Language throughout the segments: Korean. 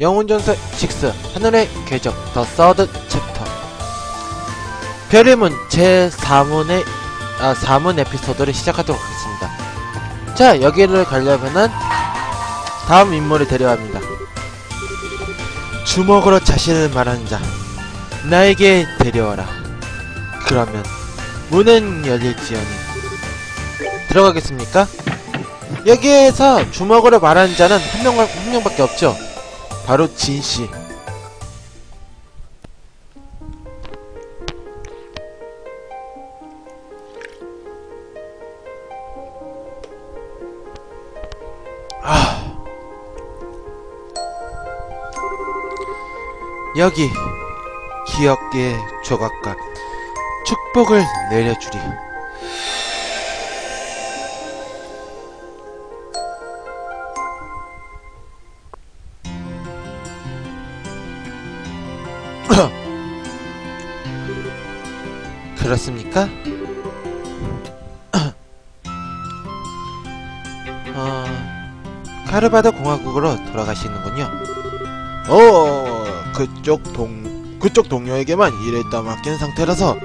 영혼전설 6 하늘의 궤적 더 서드 챕터. 별의문 제4문의 4문 에피소드를 시작하도록 하겠습니다. 자, 여기를 가려면은 다음 인물을 데려갑니다. 주먹으로 자신을 말하는 자, 나에게 데려와라. 그러면 문은 열릴지어니. 들어가겠습니까? 여기에서 주먹으로 말하는 자는 한 명밖에 없죠. 바로 진씨. 여기 기억의 조각과 축복을 내려주리. 그렇습니까? 카르바드 공화국으로 돌아가시는군요. 그쪽 동료에게만 일을 떠맡긴 상태라서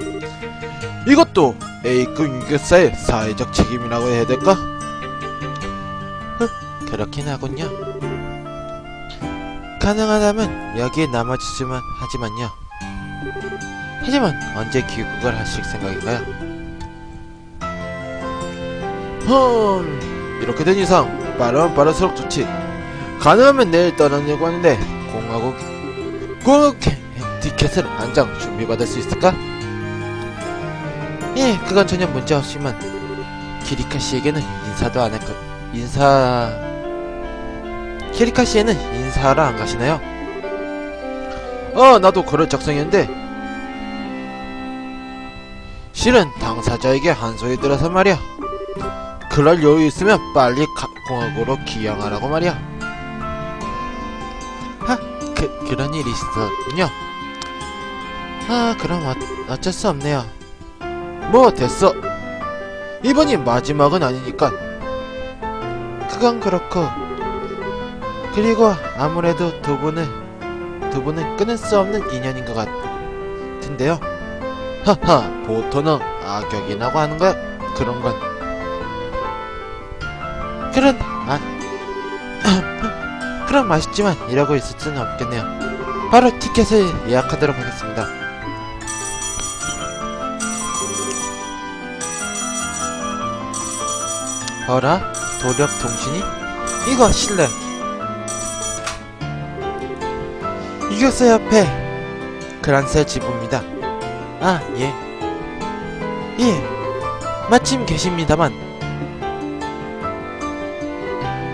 이것도 A급 유격사의 사회적 책임이라고 해야 될까? 그렇긴 하군요. 가능하다면 여기에 남아주지만 하지만요. 하지만 언제 귀국을 하실 생각인가요? 이렇게 된 이상 빠르면 빠를수록 좋지. 가능하면 내일 떠나려고 하는데 공화국 티켓을 한 장 준비받을 수 있을까? 예, 그건 전혀 문제 없지만 키리카 씨에게는 인사도 안 할까? 키리카 씨에는 인사하러 안 가시나요? 나도 그럴 적성이었는데 실은 당사자에게 한 소리 들어서 말이야. 그럴 여유 있으면 빨리 공화국으로 귀향하라고 말이야. 그런 일이 있었군요. 그럼 어쩔 수 없네요. 뭐 됐어. 이번이 마지막은 아니니까. 그건 그렇고, 그리고 아무래도 두 분은 끊을 수 없는 인연인 것 같은데요. 보통은 악역이라고 하는 거야. 그런 건. 그럼 아쉽지만 이러고 있을 수는 없겠네요. 바로 티켓을 예약하도록 하겠습니다. 어라? 도력 통신이? 이거 실례. 유격사 옆에 그란셀 지부입니다. 예. 마침 계십니다만.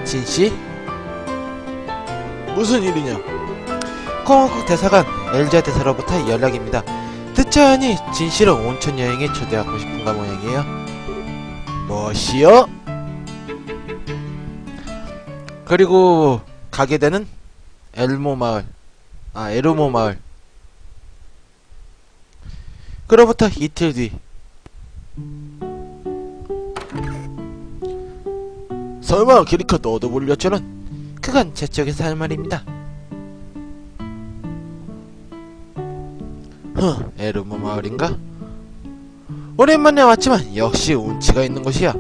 진씨? 무슨 일이냐? 공화국 대사관 엘자 대사로부터 연락입니다. 듣자 하니 진씨를 온천 여행에 초대하고 싶은가 모양이에요. 뭐시여? 그리고 가게 되는 에르모 마을. 그로부터 이틀 뒤. 설마 키리카 너도 불렸잖아? 그건 제 쪽에서 할 말입니다. 에르모 마을인가? 오랜만에 왔지만 역시 운치가 있는 곳이야.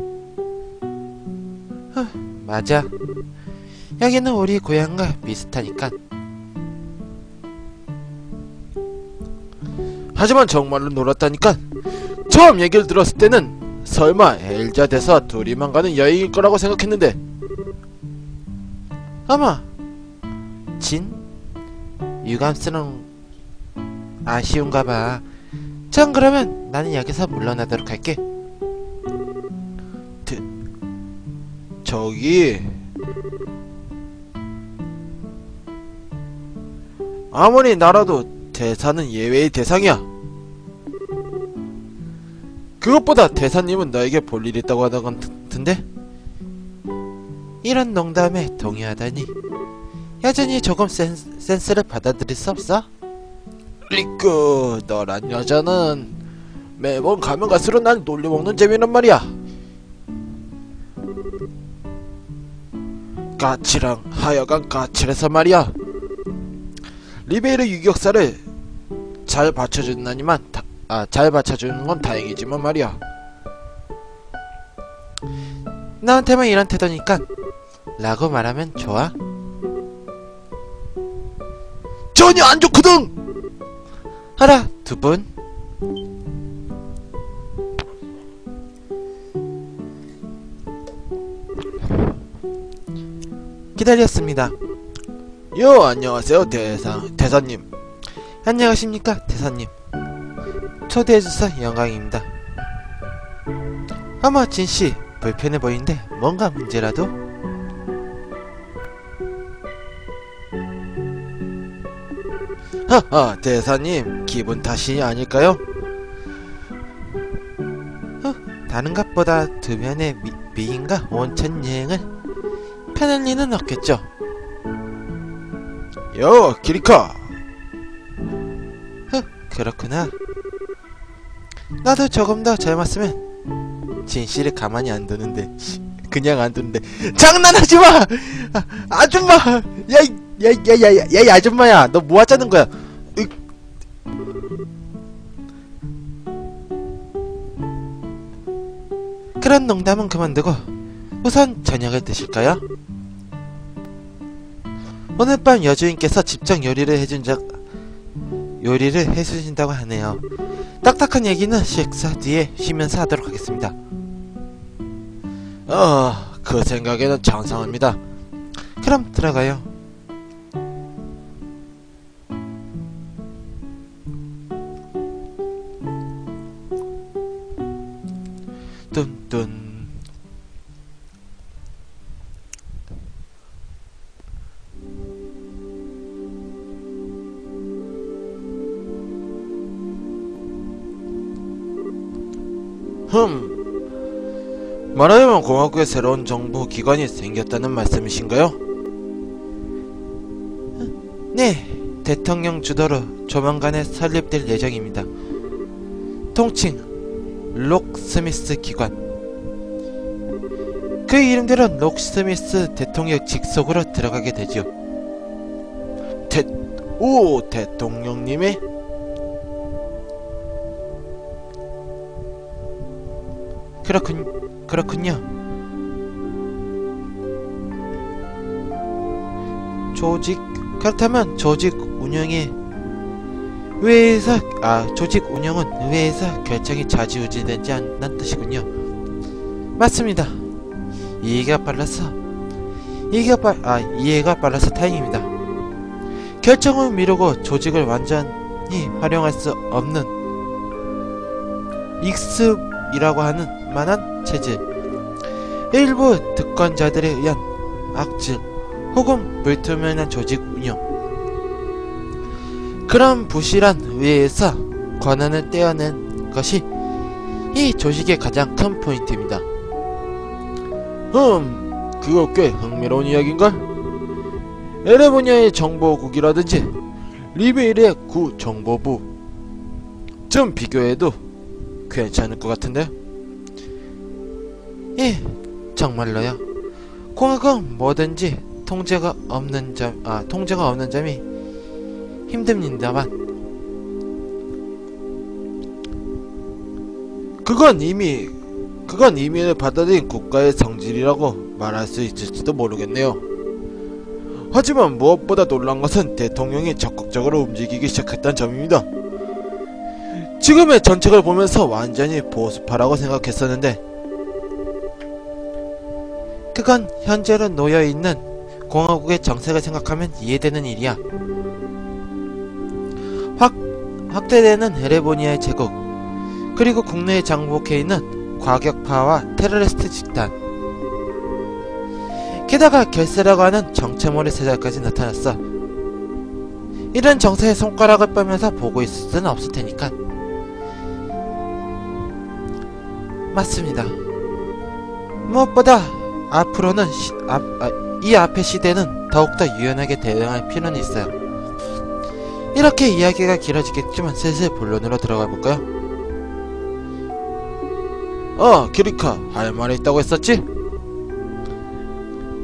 맞아. 여기는 우리 고향과 비슷하니까. 하지만 정말로 놀았다니까. 처음 얘기를 들었을 때는 설마 엘자 대사 둘이만 가는 여행일 거라고 생각했는데. 아마 유감스러운 아쉬운가봐. 전 그러면 나는 여기서 물러나도록 할게. 저기 아무리 나라도 대사는 예외의 대상이야. 그것보다 대사님은 너에게 볼 일 있다고 하던 것 같은데? 이런 농담에 동의하다니 여전히 조금 센스를 받아들일 수 없어? 너란 여자는 매번 가면 갈수록 날 놀려먹는 재미란 말이야. 까칠랑 하여간 까칠해서 말이야. 리베이르 유격사를 잘 받쳐준다니만 잘 받쳐주는 건 다행이지만 말이야. 나한테만 이런 태도니까 라고 말하면 좋아? 전혀 안 좋거든! 하라, 두 분. 기다렸습니다. 안녕하세요, 대사님. 안녕하십니까, 대사님. 초대해주셔서 영광입니다. 어머, 진씨, 불편해 보이는데 뭔가 문제라도? 하하, 대사님, 기분 탓이 아닐까요? 다른 것보다 두면의 미인과 온천 여행을 편할 리는 없겠죠. 기리카. 그렇구나. 나도 조금 더 젊었으면 진실을 가만히 안 두는데, 그냥 안 두는데. 장난하지 마! 아줌마! 야, 아줌마야! 너 뭐 하자는 거야? 그런 농담은 그만두고 우선 저녁을 드실까요? 오늘 밤 여주인께서 직접 요리를 해주신다고 하네요. 딱딱한 얘기는 식사 뒤에 쉬면서 하도록 하겠습니다. 그 생각에는 장상합니다. 그럼 들어가요. 뚠뚠. 말하자면 공화국에 새로운 정부 기관이 생겼다는 말씀이신가요? 네, 대통령 주도로 조만간에 설립될 예정입니다. 통칭 록스미스 기관. 그 이름대로 록스미스 대통령 직속으로 들어가게 되지요. 대통령님이? 그렇군요. 그렇다면 조직 운영은 의회에서 결정이 좌지우지되지 않는 뜻이군요. 맞습니다. 이해가 빨라서 다행입니다. 결정을 미루고 조직을 완전히 활용할 수 없는 익습이라고 하는 만한 체질, 일부 특권자들에 의한 악질 혹은 불투명한 조직 운영, 그런 부실한 의회에서 권한을 떼어낸 것이 이 조직의 가장 큰 포인트입니다. 그거 꽤 흥미로운 이야기인걸? 에레보니아의 정보국이라든지 리베이르의 구정보부 좀 비교해도 괜찮을 것 같은데? 예, 정말로요. 공학은 뭐든지 통제가 없는 점이 힘듭니다만, 그건 이미 받아들인 국가의 성질이라고 말할 수 있을지도 모르겠네요. 하지만 무엇보다 놀란 것은 대통령이 적극적으로 움직이기 시작했다는 점입니다. 지금의 정책을 보면서 완전히 보수파라고 생각했었는데, 그건 현재로 놓여있는 공화국의 정책을 생각하면 이해되는 일이야. 확대되는 에레보니아의 제국, 그리고 국내에 정복해 있는 과격파와 테러리스트 집단, 게다가 결세라고 하는 정체모를 세력까지 나타났어. 이런 정세에 손가락을 빼면서 보고 있을 수는 없을 테니까. 맞습니다. 무엇보다 앞으로는 이 앞의 시대는 더욱더 유연하게 대응할 필요는 있어요. 이렇게 이야기가 길어지겠지만 슬슬 본론으로 들어가 볼까요? 기리카, 할 말이 있다고 했었지?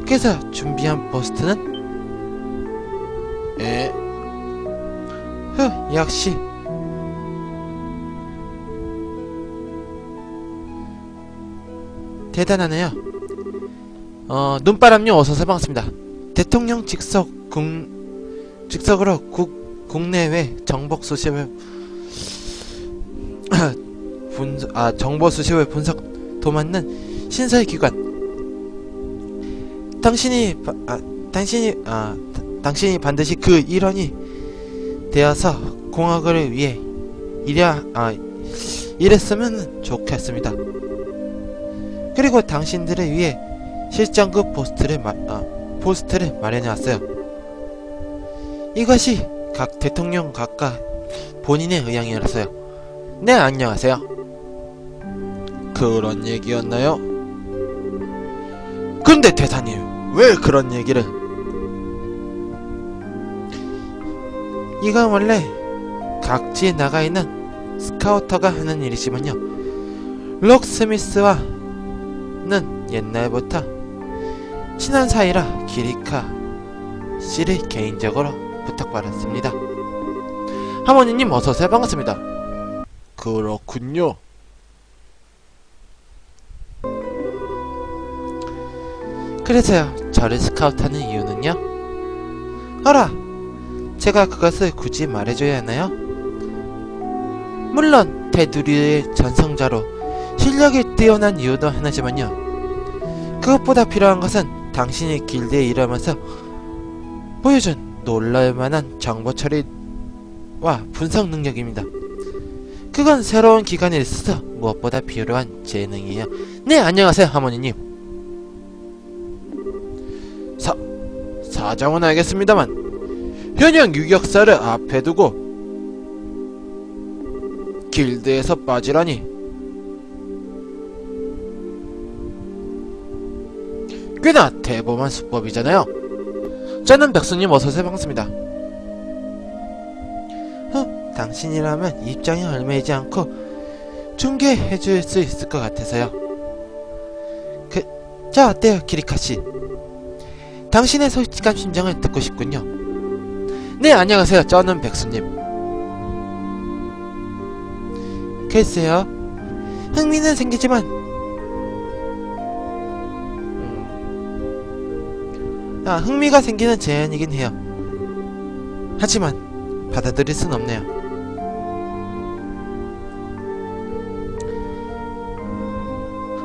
그래서 준비한 포스트는? 역시 대단하네요. 눈바람요 어서오세요. 반갑습니다. 대통령 직속으로 국내외 정보 수집을 정보 수집을 분석 도맡는 신사의 기관. 당신이 반드시 그 일원이 되어서 공학을 위해 일했으면 좋겠습니다. 그리고 당신들을 위해 실전급 포스트를 마련해왔어요. 이것이 각 대통령 각각 본인의 의향이라서요. 네, 안녕하세요. 그런 얘기였나요? 근데 대사님, 왜 그런 얘기를? 이건 원래 각지에 나가있는 스카우터가 하는 일이지만요, 록스미스와는 옛날부터 친한 사이라 기리카 씨를 개인적으로 부탁받았습니다. 하모니님 어서오세요. 반갑습니다. 그렇군요. 그래서요, 저를 스카우트하는 이유는요? 어라! 제가 그것을 굳이 말해줘야 하나요? 물론 테두리의 전성자로 실력이 뛰어난 이유도 하나지만요, 그것보다 필요한 것은 당신이 길드에 일하면서 보여준 놀랄만한 정보 처리와 분석 능력입니다. 그건 새로운 기관에 있어서 무엇보다 필요한 재능이에요. 네, 안녕하세요, 하모니님. 사정은 알겠습니다만 현역 유격사를 앞에 두고 길드에서 빠지라니 꽤나 대범한 수법이잖아요. 저는 백수님 어서오세요. 반갑습니다. 당신이라면 입장이 얽매이지 않고 중개해줄 수 있을 것 같아서요. 자, 어때요, 기리카씨? 당신의 솔직한 심정을 듣고 싶군요. 네, 안녕하세요. 저는 백수님. 글쎄요, 흥미는 생기지만 흥미가 생기는 제안이긴 해요. 하지만 받아들일 순 없네요.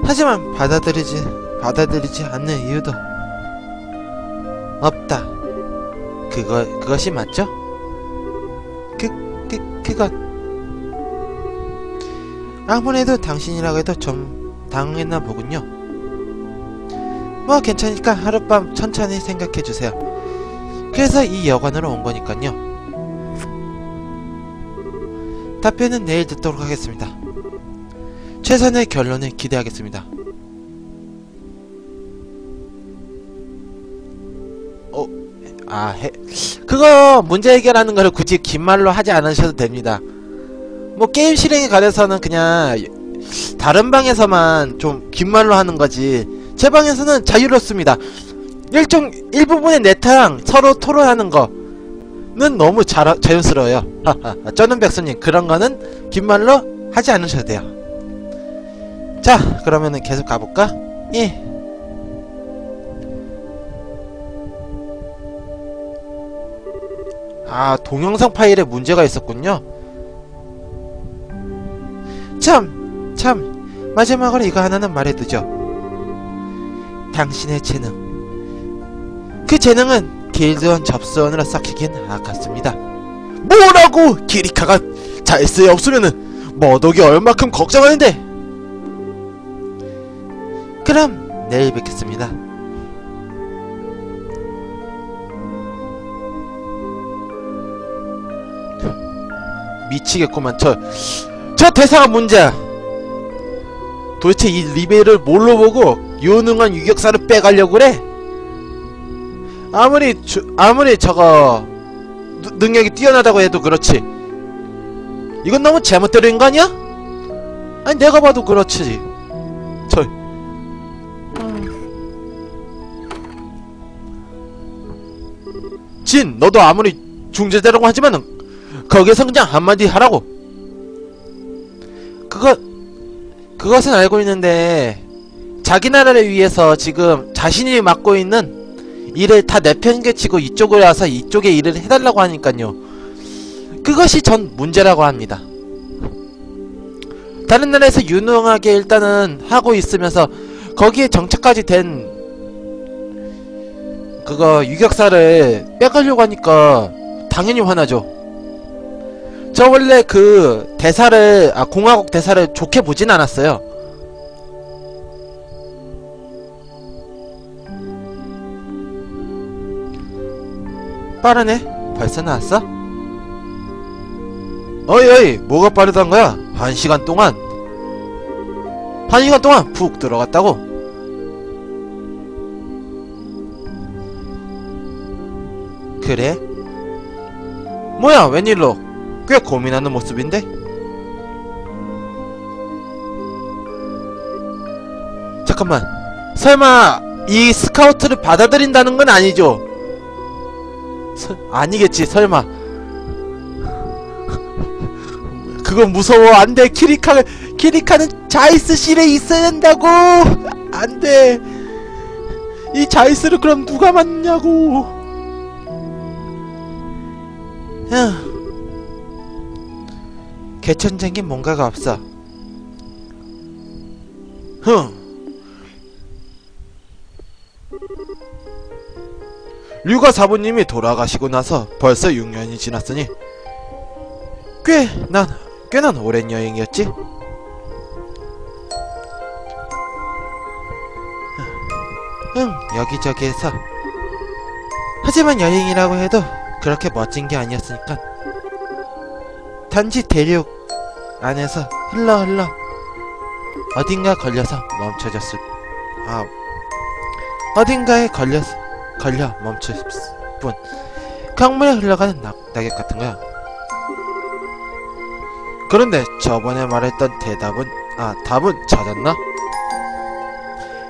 하지만 받아들이지 않는 이유도 없다. 그것이 맞죠? 그것 아무래도 당신이라고 해도 좀 당했나 보군요. 뭐 괜찮으니까 하룻밤 천천히 생각해주세요. 그래서 이 여관으로 온 거니깐요. 답변은 내일 듣도록 하겠습니다. 최선의 결론을 기대하겠습니다. 그거 문제 해결하는 거를 굳이 긴 말로 하지 않으셔도 됩니다. 뭐 게임 실행에 관해서는 그냥 다른 방에서만 좀 긴 말로 하는 거지, 제 방에서는 자유롭습니다. 일부분의 네타랑 서로 토론하는 거는 너무 자연스러워요. 저는 백수님, 그런 거는 긴 말로 하지 않으셔도 돼요. 자, 그러면은 계속 가볼까? 예. 동영상 파일에 문제가 있었군요. 참 마지막으로 이거 하나는 말해두죠. 당신의 재능, 그 재능은 길드원 접수원으로 썩히긴 아깝습니다. 뭐라고! 기리카가 잘쓸 없으면은 머독이 얼마큼 걱정하는데! 그럼 내일 뵙겠습니다. 미치겠구만. 저 대사가 문제야. 도대체 이 리베를 뭘로 보고 유능한 유격사를 빼가려고 그래? 아무리 저거 능력이 뛰어나다고 해도 그렇지, 이건 너무 잘못 때린 거 아니야? 아니, 내가 봐도 그렇지. 진, 너도 아무리 중재자라고 하지만은 거기에서 그냥 한마디 하라고. 그것은 알고 있는데 자기 나라를 위해서 지금 자신이 맡고 있는 일을 다 내팽개치고 이쪽으로 와서 이쪽에 일을 해달라고 하니깐요. 그것이 전 문제라고 합니다. 다른 나라에서 유능하게 일단은 하고 있으면서 거기에 정착까지 된 그거 유격사를 빼가려고 하니까 당연히 화나죠. 저 원래 그 대사를 공화국 대사를 좋게 보진 않았어요. 빠르네. 벌써 나왔어? 어이 뭐가 빠르단 거야? 1시간 동안 푹 들어갔다고? 그래? 뭐야 웬일로? 꽤 고민하는 모습인데? 잠깐만, 설마 이 스카우트를 받아들인다는 건 아니죠? 아니겠지 설마. 그건 무서워. 안돼. 키리카는 자이스 실에 있어야 한다고. 안돼. 이 자이스를 그럼 누가 맞냐고. 개천쟁인 뭔가가 없어. 류가 사부님이 돌아가시고 나서 벌써 6년이 지났으니 꽤난 오랜 여행이었지? 여기저기에서. 하지만 여행이라고 해도 그렇게 멋진 게 아니었으니까. 단지 대륙 안에서 흘러 어딘가 걸려서 멈춰졌을 어딘가에 걸려 멈췄을 뿐. 강물에 흘러가는 낙엽 같은 거야. 그런데 저번에 말했던 답은 찾았나?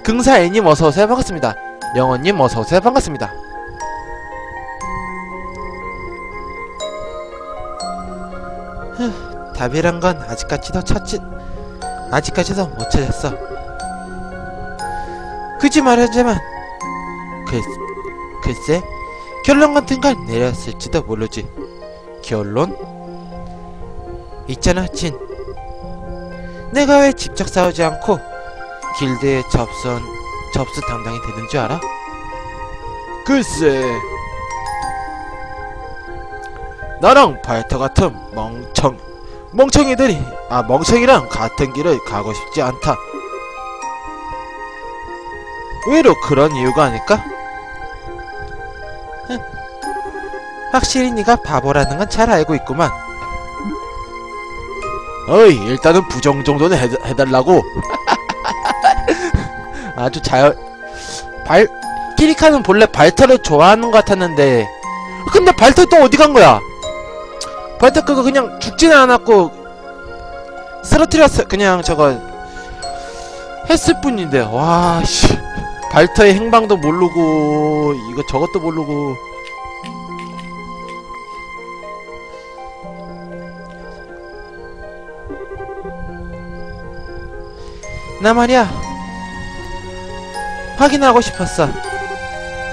긍사 A님 어서오세요. 반갑습니다. 영원님 어서오세요. 반갑습니다. 답이란 건 아직까지도 못 찾았어. 굳이 말하자면 글쎄 결론 같은 걸 내렸을지도 모르지. 결론? 있잖아 진. 내가 왜 직접 싸우지 않고 길드에 접수 담당이 되는 줄 알아? 글쎄, 나랑 발터 같은 멍청이랑 같은 길을 가고 싶지 않다. 의외로 그런 이유가 아닐까? 확실히 네가 바보라는 건 잘 알고 있구만. 어이, 일단은 부정 정도는 해달라고. 아주 키리카는 본래 발터를 좋아하는 것 같았는데, 근데 발터 또 어디 간 거야? 발터 그거 그냥 죽지는 않았고 쓰러뜨렸어. 그냥 저거 했을 뿐인데. 와 씨, 발터의 행방도 모르고 이거 저것도 모르고. 나 말이야, 확인하고 싶었어.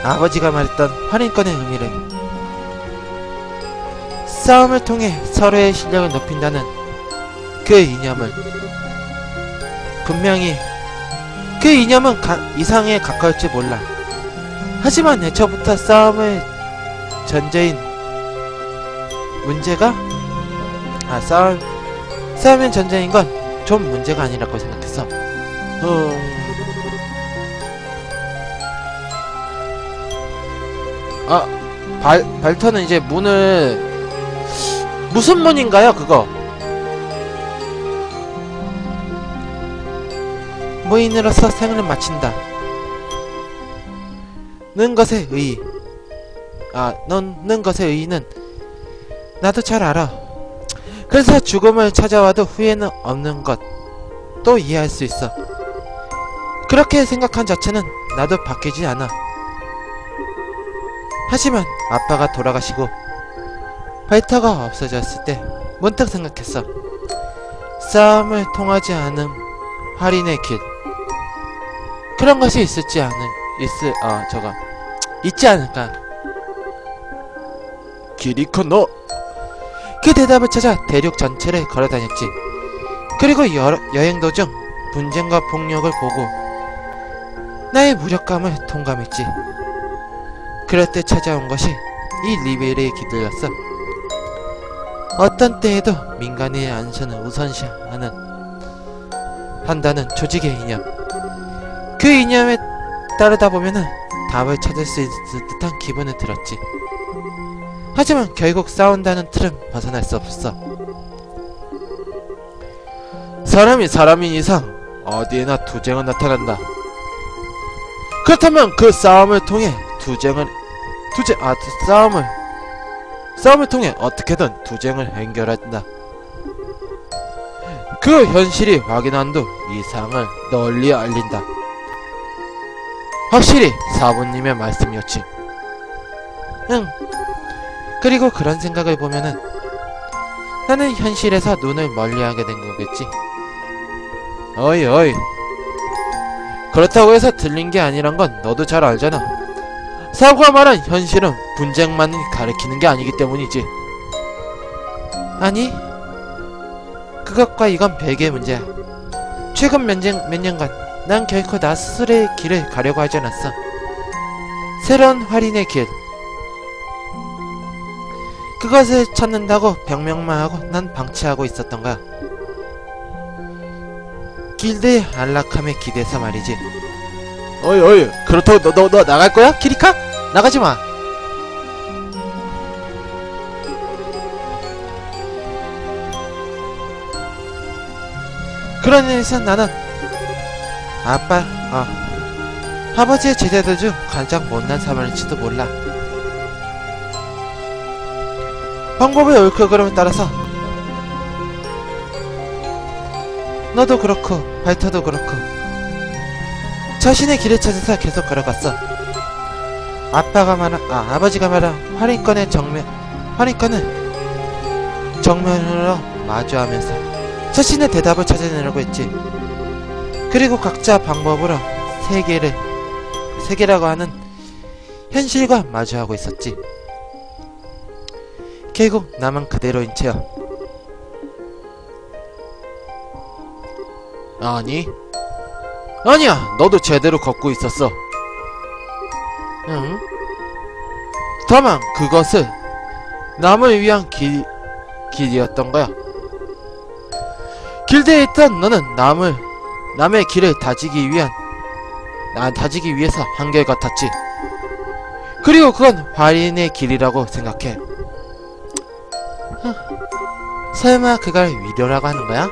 아버지가 말했던 할인권의 의미를. 싸움을 통해 서로의 실력을 높인다는 그 이념을. 분명히 그 이념은 이상에 가까울지 몰라. 하지만 애초부터 싸움의 전제인 문제가 싸움의 전제인 건 좀 문제가 아니라고 생각했어. 발터는 이제 문을, 무슨 문인가요 그거? 무인으로서 생을 마친다 는 것의 의의. 는 것의 의의는 나도 잘 알아. 그래서 죽음을 찾아와도 후회는 없는 것도 이해할 수 있어. 그렇게 생각한 자체는 나도 바뀌지 않아. 하지만 아빠가 돌아가시고 파이터가 없어졌을 때 문득 생각했어. 싸움을 통하지 않은 할인의 길. 그런 것이 있지 않을까. 키리코 너 그 대답을 찾아 대륙 전체를 걸어다녔지. 그리고 여행 도중 분쟁과 폭력을 보고 나의 무력감을 통감했지. 그럴 때 찾아온 것이 이 리베르의 길이었어. 어떤 때에도 민간인의 안전을 한다는 조직의 이념. 그 이념에 따르다 보면은 답을 찾을 수 있을 듯한 기분을 들었지. 하지만 결국 싸운다는 틀은 벗어날 수 없어. 사람이 사람인 이상 어디에나 투쟁은 나타난다. 그렇다면 그 싸움을 통해 싸움을 통해 어떻게든 투쟁을 해결한다. 그 현실이 확인한 후 이상을 널리 알린다. 확실히 사부님의 말씀이었지. 응. 그리고 그런 생각을 보면은 나는 현실에서 눈을 멀리하게 된 거겠지. 어이 그렇다고 해서 들린 게 아니란 건 너도 잘 알잖아. 사부가 말한 현실은 분쟁만을 가리키는 게 아니기 때문이지. 아니, 그것과 이건 별개의 문제야. 최근 몇 년간 난 결코 나 스스로의 길을 가려고 하지 않았어. 새로운 할인의 길. 그것을 찾는다고 병명만 하고 난 방치하고 있었던 거야. 길드의 안락함에 기대서 말이지. 어이 그렇다고 너 나갈 거야? 키리카? 나가지 마. 그런 일에서 나는 아버지의 제자들 중 가장 못난 사람일지도 몰라. 방법의 옳고 그름에 따라서 너도 그렇고 발터도 그렇고 자신의 길을 찾아서 계속 걸어갔어. 아버지가 말한 할인권을 정면으로 마주하면서 자신의 대답을 찾아내려고 했지. 그리고 각자 방법으로 세계라고 하는 현실과 마주하고 있었지. 결국 나만 그대로인 채야. 아니야, 너도 제대로 걷고 있었어. 응? 다만 그것은 남을 위한 길이었던 거야. 길드에 있던 너는 남의 길을 다지기 위해서 한결같았지. 그리고 그건 화인의 길이라고 생각해. 설마 그걸 위로라고 하는 거야?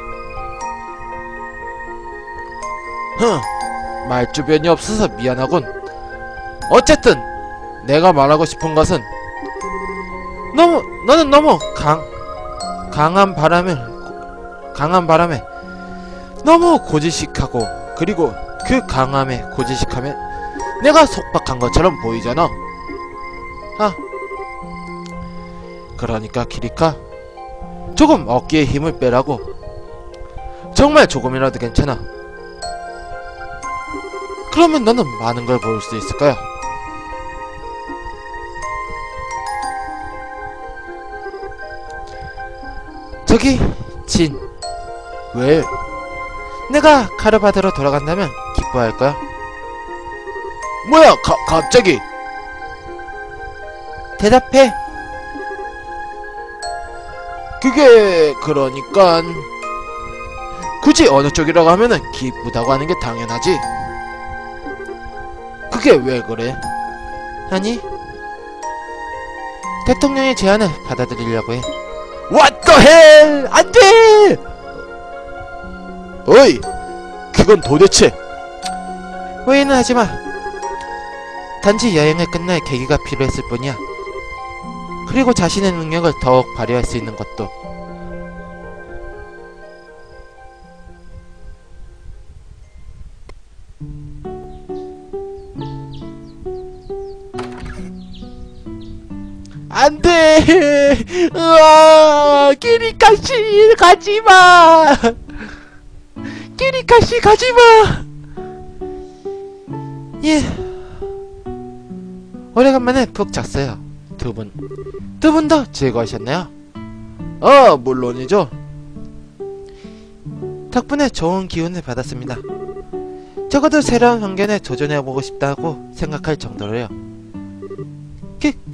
말주변이 없어서 미안하군. 어쨌든 내가 말하고 싶은 것은 너는 너무 강한 바람에 너무 고지식하고, 그리고 그 강함에 고지식함에 내가 속박한 것처럼 보이잖아. 그러니까 키리카, 조금 어깨에 힘을 빼라고. 정말 조금이라도 괜찮아. 그러면 너는 많은 걸 볼 수 있을 거야. 저기 진, 왜? 내가 카르바드로 돌아간다면 기뻐할 거야. 뭐야, 갑자기? 대답해. 그게 그러니깐 굳이 어느 쪽이라고 하면은 기쁘다고 하는 게 당연하지. 그게 왜 그래? 아니, 대통령의 제안을 받아들이려고 해. What the hell! 안 돼! 어이! 그건 도대체. 후회는 하지 마. 단지 여행을 끝날 계기가 필요했을 뿐이야. 그리고 자신의 능력을 더욱 발휘할 수 있는 것도. 안돼. 으아, 키리카씨 가지마. 키리카씨 가지마. 예, 오래간만에 푹 잤어요. 두 분 더 즐거우셨나요? 물론이죠. 덕분에 좋은 기운을 받았습니다. 적어도 새로운 환경에 도전해보고 싶다고 생각할 정도로요.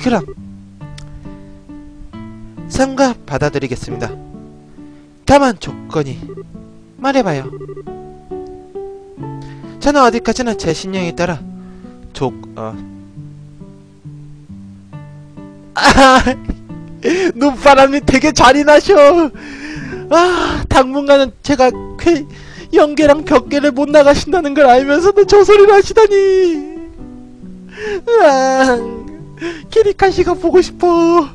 그럼 삼가 받아들이겠습니다. 다만 조건이 말해봐요. 저는 어디까지나 제 신념에 따라 눈바람이 되게 잔인하셔. 당분간은 제가 연계랑 벽계를 못 나가신다는 걸 알면서도 저 소리를 하시다니. 키리카씨가 보고 싶어.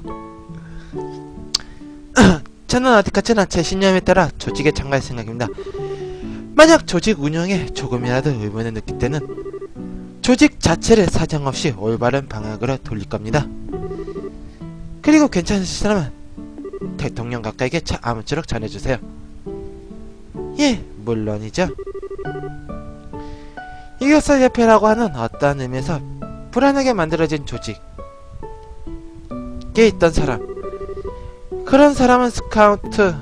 저는 어디까지나 제 신념에 따라 조직에 참가할 생각입니다. 만약 조직 운영에 조금이라도 의문을 느낄 때는 조직 자체를 사정없이 올바른 방향으로 돌릴 겁니다. 그리고 괜찮으시다면 대통령 가까이게 아무쪼록 전해주세요. 예, 물론이죠. 이교사협회라고 하는 어떠한 의미에서 불안하게 만들어진 조직에 있던 사람, 그런 사람은 스카우트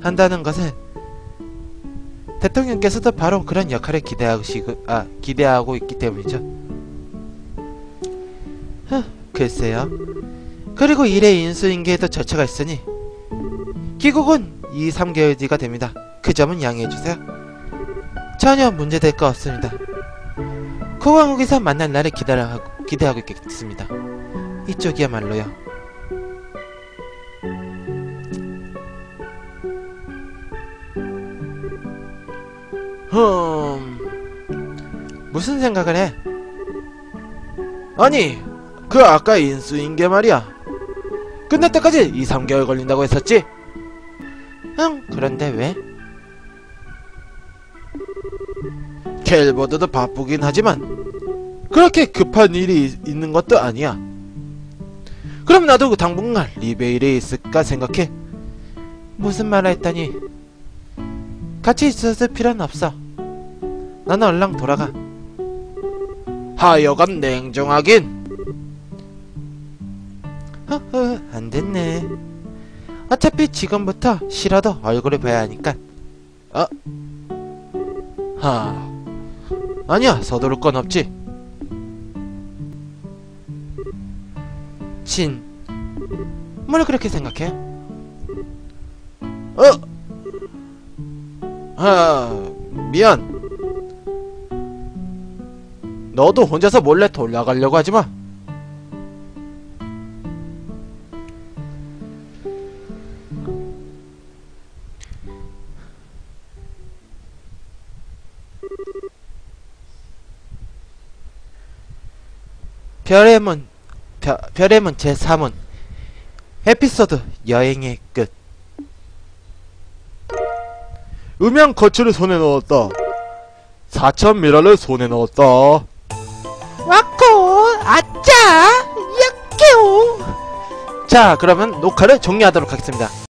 한다는 것은 대통령께서도 바로 그런 역할을 기대하고 있기 때문이죠. 글쎄요. 그리고 일의 인수인계에도 절차가 있으니 귀국은 2-3개월 뒤가 됩니다. 그 점은 양해해주세요. 전혀 문제될 거 없습니다. 공항국에서 만날 날을 기대하고 있겠습니다. 이쪽이야말로요. 무슨 생각을 해? 아니, 그 아까 인수인계 말이야. 끝날 때까지 2-3개월 걸린다고 했었지? 그런데 왜? 켈버드도 바쁘긴 하지만 그렇게 급한 일이 있는 것도 아니야. 그럼 나도 당분간 리베일에 있을까 생각해. 무슨 말을 했더니 같이 있었을 필요는 없어. 나는 얼른 돌아가. 하여간 냉정하긴. 안됐네. 어차피 지금부터 싫어도 얼굴을 봐야 하니까. 아니야, 서두를 건 없지. 뭘 그렇게 생각해? 미안. 너도 혼자서 몰래 돌아가려고 하지마. 별의 문 제3문 에피소드 여행의 끝. 음향 거치를 손에 넣었다. 4,000미라를 손에 넣었다. 와코 아짜 야케오. 자, 그러면 녹화를 종료하도록 하겠습니다.